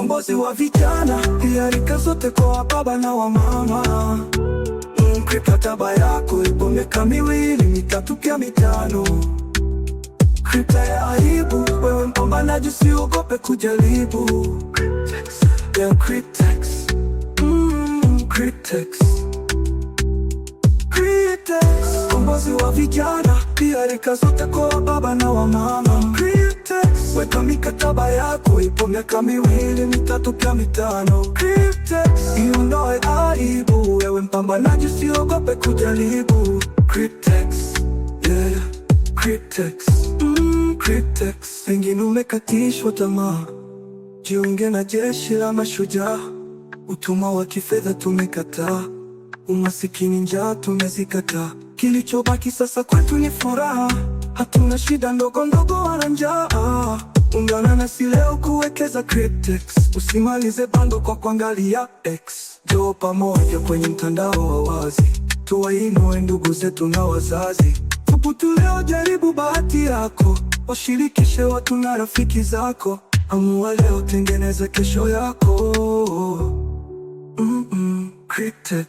ukombozi wa vijana, pia rika zote kwa baba na wa mama. Mikataba yako ipo miaka 2, mitatu pia mitano. Kripta ya aibu, wewe mpambanaji usiogope kujaribu. Yeah, Cryptex. Cryptex. Cryptex, ukombozi wa vijana, pia rika zote kwa baba na wa mama. Cryptex, weka mikataba yako ipo miaka 2, mitatu pia mitano. Cryptex, iondoe aibu, wewe mpambanaji usiogope kujaribu. Cryptex, yeah, Cryptex. Cryptex, pengine umekatishwa tamaa, jiunge na jeshi la mashujaa. Utumwa wa kifedha tumekataa, umasikini, njaa tumezikataa. Kilichobaki sasa kwetu ni furaha, hatuna shida ndogo ndogo wala njaa. Ungana nasi leo kuwekeza Cryptex, usimalize bando kwa kuangalia X. Njoo pamoja kwenye mtandao wa wazi, tuwainue ndugu zetu na wazazi. Thubutu leo, jaribu bahati yako, washirikishe watu na rafiki zako. Amua leo, tengeneza kesho yako. Cryptex.